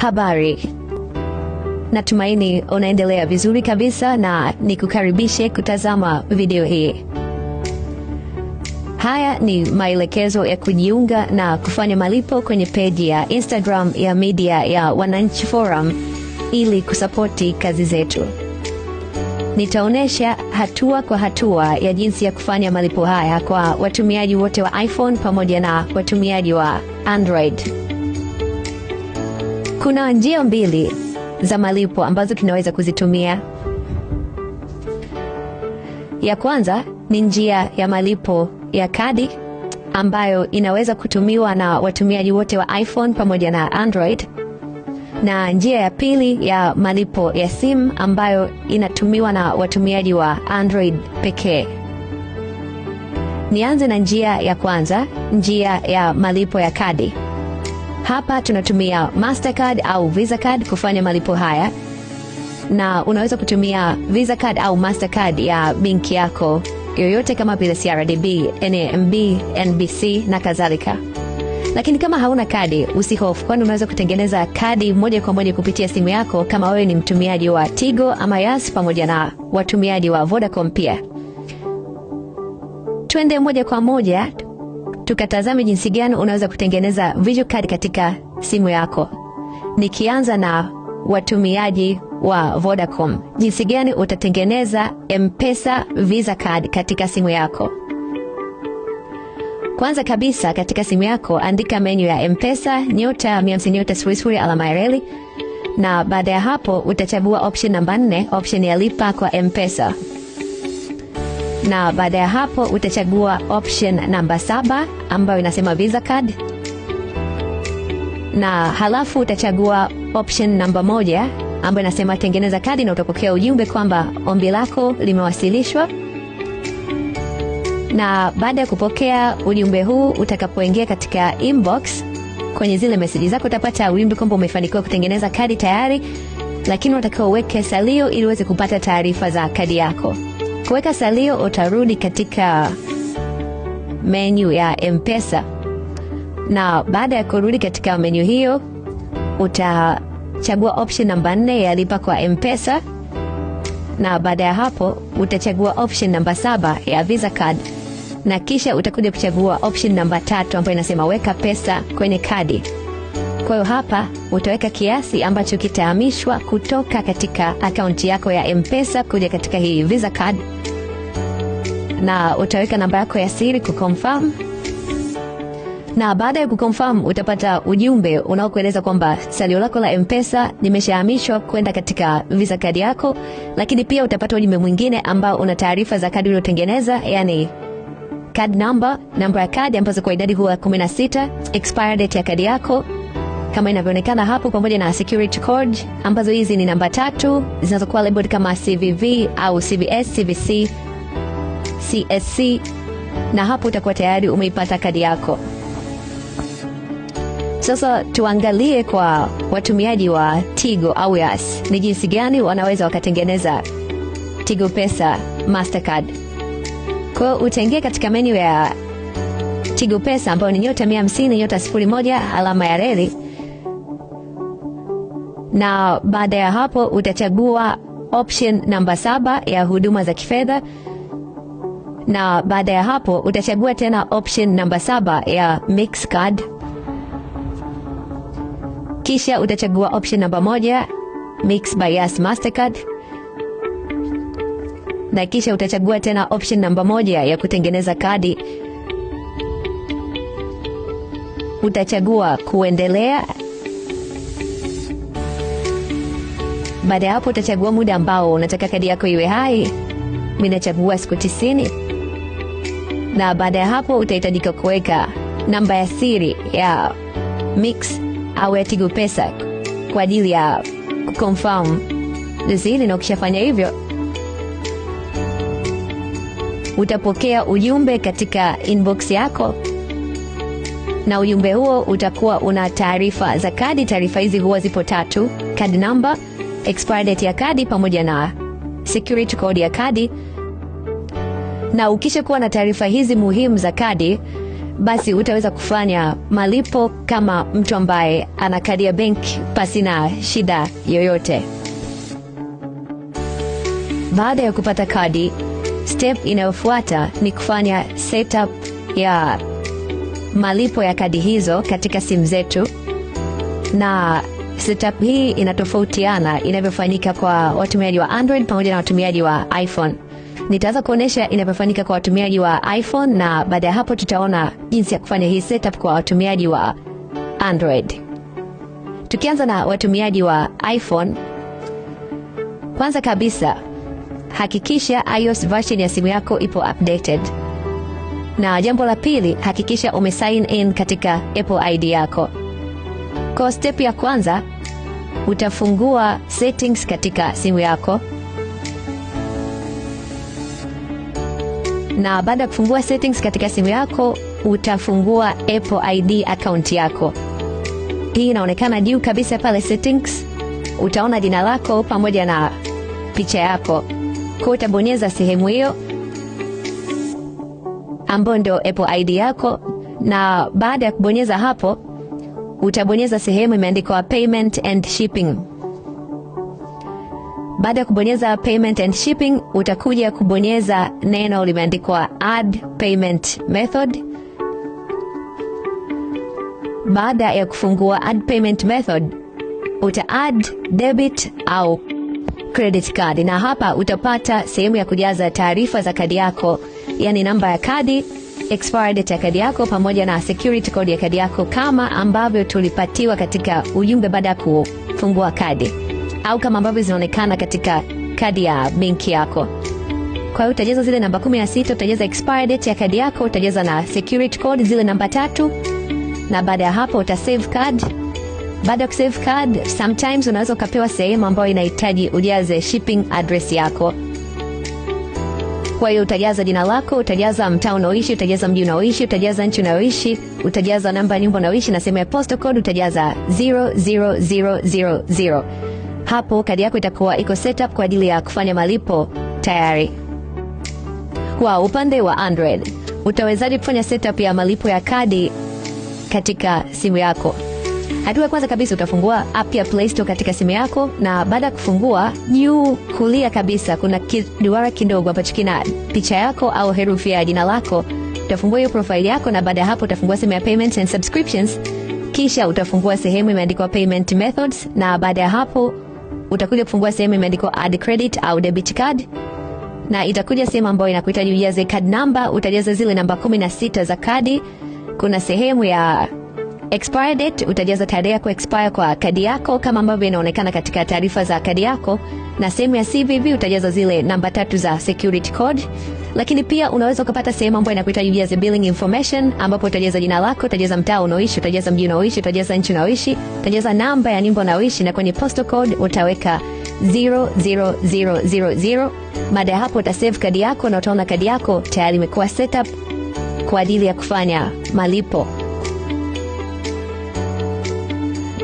Habari. Natumaini unaendelea vizuri kabisa na nikukaribishe kutazama video hii. Haya ni maelekezo ya kujiunga na kufanya malipo kwenye peji ya Instagram ya media ya Wananchi Forum ili kusapoti kazi zetu. Nitaonesha hatua kwa hatua ya jinsi ya kufanya malipo haya kwa watumiaji wote wa iPhone pamoja na watumiaji wa Android. Kuna njia mbili za malipo ambazo tunaweza kuzitumia. Ya kwanza ni njia ya malipo ya kadi ambayo inaweza kutumiwa na watumiaji wote wa iPhone pamoja na Android, na njia ya pili ya malipo ya simu ambayo inatumiwa na watumiaji wa Android pekee. Nianze na njia ya kwanza, njia ya malipo ya kadi. Hapa tunatumia Mastercard au Visa Card kufanya malipo haya, na unaweza kutumia Visa Card au Mastercard ya benki yako yoyote kama vile CRDB, NMB, NBC na kadhalika. Lakini kama hauna kadi, usihofu, kwani unaweza kutengeneza kadi moja kwa moja kupitia simu yako kama wewe ni mtumiaji wa Tigo ama Yas pamoja na watumiaji wa Vodacom pia. Twende moja kwa moja tukatazame jinsi gani unaweza kutengeneza visual card katika simu yako. Nikianza na watumiaji wa Vodacom, jinsi gani utatengeneza M-Pesa Visa Card katika simu yako. Kwanza kabisa, katika simu yako andika menu ya M-Pesa *150*00 na baada ya hapo utachagua option namba 4, option ya lipa kwa M-Pesa. Na baada ya hapo utachagua option namba 7 ambayo inasema Visa Card. Na halafu utachagua option namba 1 ambayo inasema tengeneza kadi, na utapokea ujumbe kwamba ombi lako limewasilishwa. Na baada ya kupokea ujumbe huu, utakapoingia katika inbox kwenye zile message zako, utapata ujumbe kwamba umefanikiwa kutengeneza kadi tayari, lakini unatakiwa uweke salio ili uweze kupata taarifa za kadi yako. Kuweka salio, utarudi katika menu ya M-Pesa, na baada ya kurudi katika menu hiyo utachagua option namba 4 ya lipa kwa M-Pesa, na baada ya hapo utachagua option namba 7 ya Visa Card, na kisha utakuja kuchagua option namba 3 ambayo inasema weka pesa kwenye kadi. Kwa hiyo hapa utaweka kiasi ambacho kitahamishwa kutoka katika akaunti yako ya M-Pesa kuja katika hii Visa Card, na utaweka namba yako ya siri kuconfirm. Na baada ya kuconfirm utapata ujumbe unaokueleza kwamba salio lako la M-Pesa limeshahamishwa kwenda katika Visa Card yako, lakini pia utapata ujumbe mwingine ambao una taarifa za kadi uliyotengeneza, yani card number, namba ya kadi ambazo kwa idadi huwa 16, expire date ya kadi yako kama inavyoonekana hapo, pamoja na security code ambazo hizi ni namba 3 zinazokuwa labeled kama CVV au CVS, CVC, CSC, na hapo utakuwa tayari umeipata kadi yako. Sasa tuangalie kwa watumiaji wa Tigo au Yas ni jinsi gani wanaweza wakatengeneza Tigo Pesa Mastercard. Kwa hiyo utaingia katika menu ya Tigo Pesa ambayo ni *150*01 na baada ya hapo utachagua option namba 7 ya huduma za kifedha, na baada ya hapo utachagua tena option namba 7 ya Mix Card, kisha utachagua option namba 1 Mix by Yas Mastercard, na kisha utachagua tena option namba 1 ya kutengeneza kadi. Utachagua kuendelea. Baada ya hapo utachagua muda ambao unataka kadi yako iwe hai. Mimi nachagua siku 90. Na baada ya hapo utahitajika kuweka namba ya siri ya Mix au ya Tigo Pesa kwa ajili ya kuconfirm zile, na ukishafanya hivyo utapokea ujumbe katika inbox yako, na ujumbe huo utakuwa una taarifa za kadi. Taarifa hizi huwa zipo 3: card number, expire date ya kadi pamoja na security code ya kadi. Na ukisha kuwa na taarifa hizi muhimu za kadi, basi utaweza kufanya malipo kama mtu ambaye ana kadi ya benki pasina shida yoyote. Baada ya kupata kadi, step inayofuata ni kufanya setup ya malipo ya kadi hizo katika simu zetu, na setup hii inatofautiana inavyofanyika kwa watumiaji wa Android pamoja na watumiaji wa iPhone. Nitaanza kuonesha inavyofanyika kwa watumiaji wa iPhone, na baada ya hapo tutaona jinsi ya kufanya hii setup kwa watumiaji wa Android. Tukianza na watumiaji wa iPhone, kwanza kabisa hakikisha iOS version ya simu yako ipo updated. Na jambo la pili, hakikisha umesign in katika Apple ID yako. Kwa step ya kwanza, utafungua settings katika simu yako. Na baada ya kufungua settings katika simu yako, utafungua Apple ID account yako. Hii inaonekana juu kabisa pale settings. Utaona jina lako pamoja na picha yako. Kwa utabonyeza sehemu hiyo ambayo ndio Apple ID yako, na baada ya kubonyeza hapo utabonyeza sehemu imeandikwa payment and shipping. Baada ya kubonyeza payment and shipping, utakuja kubonyeza neno limeandikwa add payment method. Baada ya kufungua add payment method, uta add debit au credit card, na hapa utapata sehemu ya kujaza taarifa za kadi yako, yani namba ya kadi, expiry date ya kadi yako pamoja na security code ya kadi yako, kama ambavyo tulipatiwa katika ujumbe baada ya kufungua kadi, au kama ambavyo zinaonekana katika kadi ya benki yako. Kwa hiyo utajaza zile namba 16, utajaza expiry date ya kadi yako, utajaza na security code zile namba 3, na baada ya hapo utasave card. Baada ya kusave card, sometimes unaweza ukapewa sehemu ambayo inahitaji ujaze shipping address yako. Kwa hiyo utajaza jina lako, utajaza mtaa unaoishi, utajaza mji unaoishi, utajaza nchi unaoishi, utajaza namba ya nyumba unaoishi, na sehemu ya postal code utajaza 00000. Hapo kadi yako itakuwa iko setup kwa ajili ya kufanya malipo tayari. Kwa upande wa Android, utawezaje kufanya setup ya malipo ya kadi katika simu yako? Hatua ya kwanza kabisa, utafungua app ya Play Store katika simu yako, na baada ya kufungua, juu kulia kabisa kuna kiduara kidogo ambacho kina picha yako au herufi ya jina lako. Utafungua hiyo profile yako, na baada ya hapo utafungua sehemu ya payments and subscriptions, kisha utafungua sehemu imeandikwa payment methods, na baada ya hapo utakuja kufungua sehemu imeandikwa add credit au debit card, na itakuja sehemu ambayo inakuhitaji ujaze card number. Utajaza zile namba 16 za kadi. Kuna sehemu ya expiry date, utajaza tarehe ya kuexpire kwa kadi yako kama ambavyo inaonekana katika taarifa za kadi yako, na sehemu ya CVV utajaza zile namba 3 za security code. Lakini pia unaweza ukapata sehemu ambayo inakuhitaji ujaze billing information, ambapo utajaza jina lako, utajaza mtaa unaoishi, utajaza mji unaoishi, utajaza nchi unaoishi, utajaza namba ya nyumba unaoishi, na kwenye postal code utaweka 00000. Baada ya hapo utasave kadi yako, na utaona kadi yako tayari imekuwa setup kwa ajili ya kufanya malipo.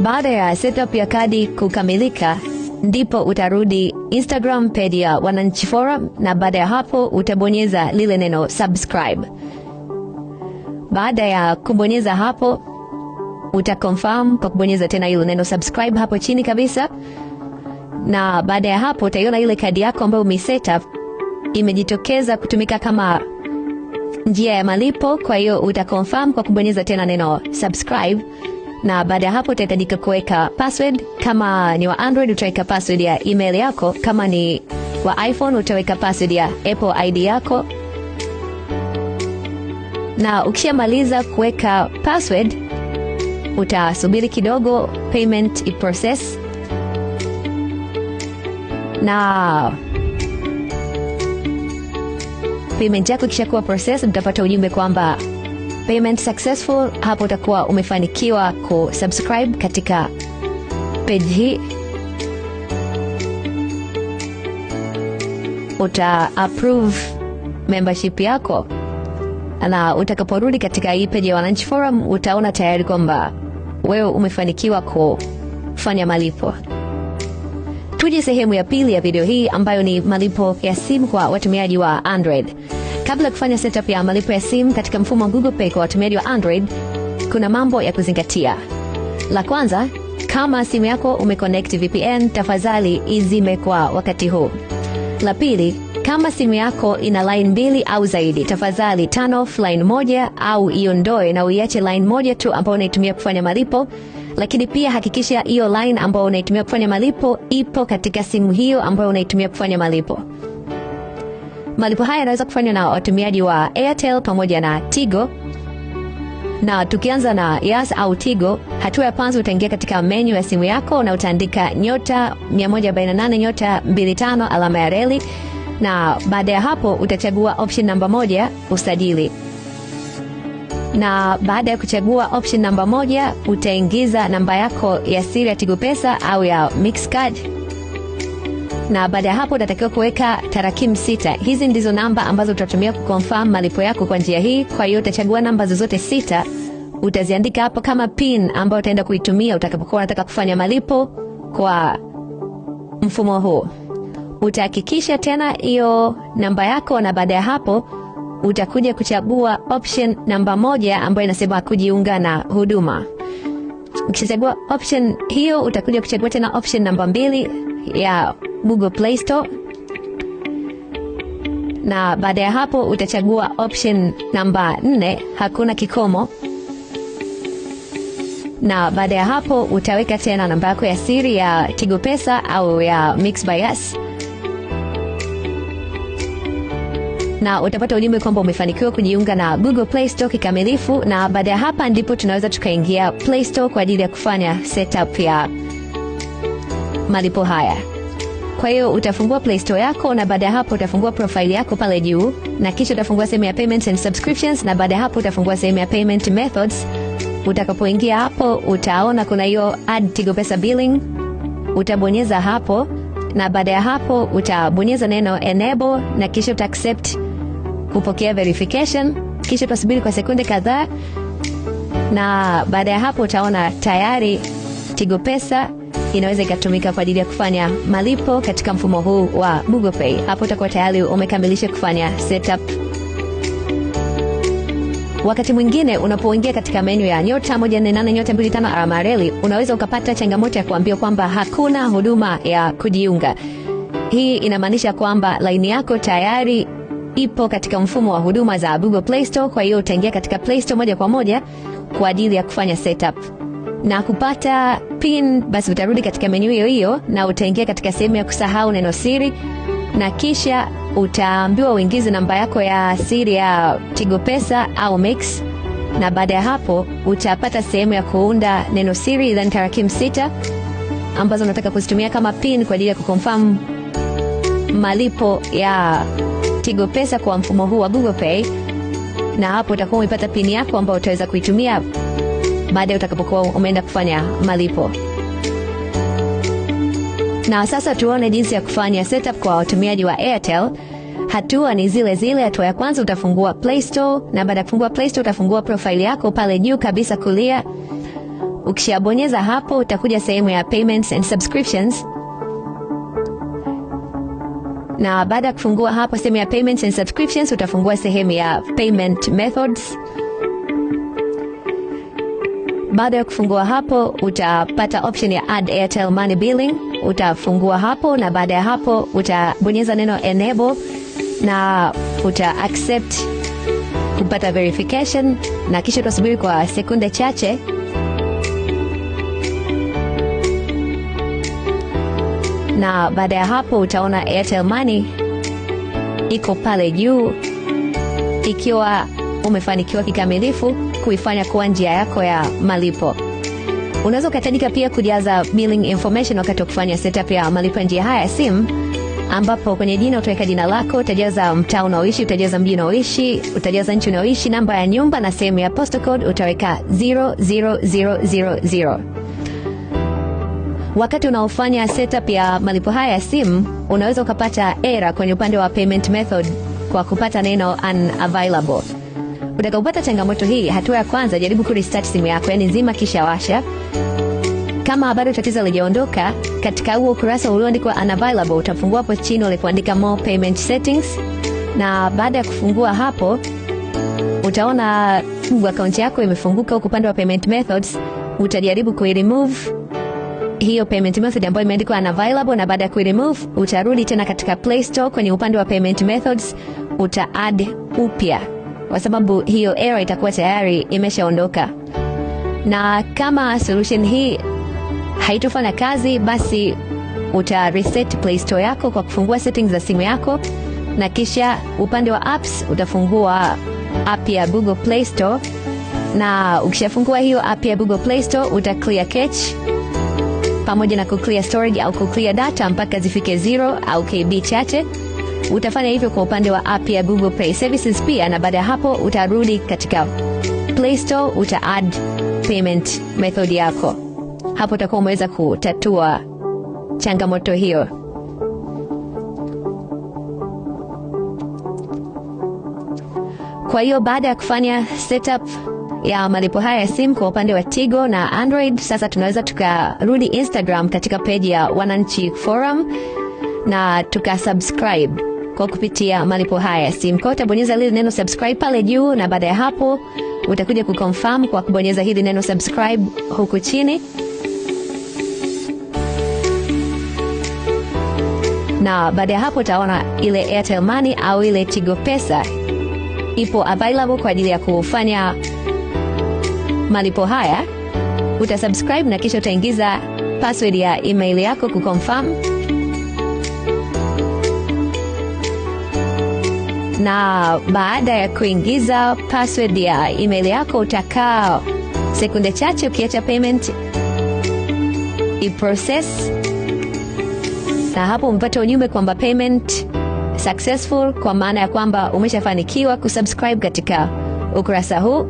Baada ya setup ya kadi kukamilika, ndipo utarudi Instagram page ya Wananchi Forum, na baada ya hapo utabonyeza lile neno subscribe. Baada ya kubonyeza hapo, utaconfirm kwa kubonyeza tena ile neno subscribe hapo chini kabisa, na baada ya hapo utaiona ile kadi yako ambayo umesetup imejitokeza kutumika kama njia ya malipo. Kwa hiyo utaconfirm kwa kubonyeza tena neno subscribe, na baada ya hapo utahitajika kuweka password. Kama ni wa Android utaweka password ya email yako, kama ni wa iPhone utaweka password ya Apple ID yako. Na ukishamaliza kuweka password, utasubiri kidogo payment iprocess, na payment yako ikishakuwa process utapata ujumbe kwamba payment successful. Hapo utakuwa umefanikiwa kusubscribe katika page hii. Uta approve membership yako, na utakaporudi katika hii page ya Wananchi Forum utaona tayari kwamba wewe umefanikiwa kufanya malipo. Tuje sehemu ya pili ya video hii ambayo ni malipo ya simu kwa watumiaji wa Android. Kabla kufanya setup ya malipo ya simu katika mfumo wa Google Pay kwa watumiaji wa Android, kuna mambo ya kuzingatia. La kwanza, kama simu yako umeconnect VPN, tafadhali izime kwa wakati huu. La pili, kama simu yako ina line 2 au zaidi, tafadhali turn off line moja au iondoe na uiache line moja tu ambayo unaitumia kufanya malipo. Lakini pia hakikisha hiyo line ambayo unaitumia kufanya malipo ipo katika simu hiyo ambayo unaitumia kufanya malipo. Malipo haya yanaweza kufanywa na watumiaji wa Airtel pamoja na Tigo. Na tukianza na Yas au Tigo, hatua ya kwanza utaingia katika menu ya simu yako na utaandika *148*25 alama ya reli, na baada ya hapo utachagua option namba 1, usajili. Na baada ya kuchagua option namba 1, utaingiza namba yako ya siri ya Tigo Pesa au ya Mix Card. Na baada ya hapo utatakiwa kuweka tarakimu 6. Hizi ndizo namba ambazo utatumia kuconfirm malipo yako kwa njia hii. Kwa hiyo utachagua namba zozote 6, utaziandika hapo kama pin ambayo utaenda kuitumia utakapokuwa unataka kufanya malipo kwa mfumo huu. Utahakikisha tena hiyo namba yako, na baada ya hapo utakuja kuchagua option namba 1 ambayo inasema kujiunga na huduma. Ukishachagua option hiyo, utakuja kuchagua tena option namba 2 ya Google Play Store, na baada ya hapo utachagua option namba 4, hakuna kikomo, na baada ya hapo utaweka tena namba yako ya siri ya Tigo Pesa au ya Mix by Yas, na utapata ujumbe kwamba umefanikiwa kujiunga na Google Play Store kikamilifu. Na baada ya hapa ndipo tunaweza tukaingia Play Store kwa ajili ya kufanya setup ya malipo haya. Kwa hiyo utafungua Play Store yako, na baada ya hapo utafungua profile yako pale juu, na kisha utafungua sehemu ya Payments and Subscriptions, na baada ya hapo utafungua sehemu ya Payment Methods. Utakapoingia hapo utaona kuna hiyo Add Tigo Pesa Billing. Utabonyeza hapo, na baada ya hapo utabonyeza neno Enable, na kisha uta accept kupokea verification. Kisha utasubiri kwa sekunde kadhaa, na baada ya hapo utaona tayari Tigo Pesa inaweza ikatumika kwa ajili ya kufanya malipo katika mfumo huu wa Google Pay. Hapo utakuwa tayari umekamilisha kufanya setup. Wakati mwingine unapoingia katika menu ya *148*25 alama ya reli, unaweza ukapata changamoto ya kuambiwa kwamba hakuna huduma ya kujiunga. Hii inamaanisha kwamba line yako tayari ipo katika mfumo wa huduma za Google Play Store. Kwa hiyo utaingia katika Play Store moja kwa moja kwa ajili ya kufanya setup. Na kupata pin, basi utarudi katika menu hiyo hiyo na utaingia katika sehemu ya kusahau neno siri, na kisha utaambiwa uingize namba yako ya siri ya Tigo Pesa au Mix, na baada ya hapo utapata sehemu ya kuunda neno siri then tarakimu 6 ambazo unataka kuzitumia kama pin kwa ajili ya kuconfirm malipo ya Tigo Pesa kwa mfumo huu wa Google Pay. Na hapo utakuwa umepata pin yako ambayo utaweza kuitumia baada utakapokuwa umeenda kufanya malipo. Na sasa tuone jinsi ya kufanya setup kwa watumiaji wa Airtel. Hatua ni zile zile. Hatua ya kwanza utafungua Play Store, na baada ya kufungua Play Store utafungua profile yako pale juu kabisa kulia. Ukishabonyeza hapo utakuja sehemu ya Payments and Subscriptions, na baada ya kufungua hapo sehemu ya Payments and Subscriptions utafungua sehemu ya Payment Methods. Baada ya kufungua hapo utapata option ya Add Airtel Money Billing. Utafungua hapo, na baada ya hapo utabonyeza neno Enable, na uta accept kupata verification, na kisha utasubiri kwa sekunde chache. Na baada ya hapo utaona Airtel Money iko pale juu ikiwa umefanikiwa kikamilifu kuifanya kuwa njia yako ya malipo. Unaweza ukahitajika pia kujaza billing information wakati wa kufanya setup ya malipo ya njia haya ya simu, ambapo kwenye jina utaweka jina lako, utajaza mtaa unaoishi, utajaza mji unaoishi, utajaza nchi unaoishi, namba ya nyumba, na sehemu ya postal code utaweka 00000. Wakati unaofanya setup ya malipo haya ya simu, unaweza ukapata error kwenye upande wa payment method kwa kupata neno unavailable. Utakapopata changamoto hii, hatua ya kwanza, jaribu kurestart simu yako, yani zima kisha washa. Kama bado tatizo halijaondoka, katika huo ukurasa ulioandikwa unavailable utafungua hapo chini ulipoandika more payment settings, Na baada ya kufungua hapo, utaona akaunti yako imefunguka huko upande wa payment methods. Utajaribu ku-remove hiyo payment method ambayo imeandikwa unavailable, na baada ya ku-remove utarudi tena katika Play Store kwenye upande wa payment methods, uta-add upya kwa sababu hiyo error itakuwa tayari imeshaondoka. Na kama solution hii haitofanya kazi, basi uta reset Play Store yako kwa kufungua settings za simu yako, na kisha upande wa apps utafungua app ya Google Play Store, na ukishafungua hiyo app ya Google Play Store uta clear cache pamoja na ku-clear storage au ku-clear data mpaka zifike 0 au KB chache. Utafanya hivyo kwa upande wa app ya Google Pay Services pia, na baada ya hapo utarudi katika Play Store, uta add payment method yako. Hapo utakuwa umeweza kutatua changamoto hiyo. Kwa hiyo baada ya kufanya setup ya malipo haya ya simu kwa upande wa Tigo na Android, sasa tunaweza tukarudi Instagram katika page ya Wananchi Forum na tukasubscribe kwa kupitia malipo haya ya simu. Kwa utabonyeza lile neno subscribe pale juu, na baada ya hapo utakuja kuconfirm kwa kubonyeza hili neno subscribe huku chini. Na baada ya hapo utaona ile Airtel Money au ile Tigo Pesa ipo available kwa ajili ya kufanya malipo haya. Utasubscribe na kisha utaingiza password ya email yako kuconfirm, na baada ya kuingiza password ya email yako utakaa sekunde chache ukiacha payment i-process, na hapo umepata ujumbe kwamba payment successful, kwa maana ya kwamba umeshafanikiwa kusubscribe katika ukurasa huu,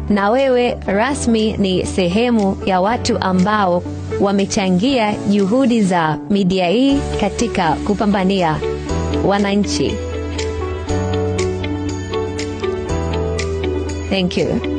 na wewe rasmi ni sehemu ya watu ambao wamechangia juhudi za media hii katika kupambania wananchi. Thank you.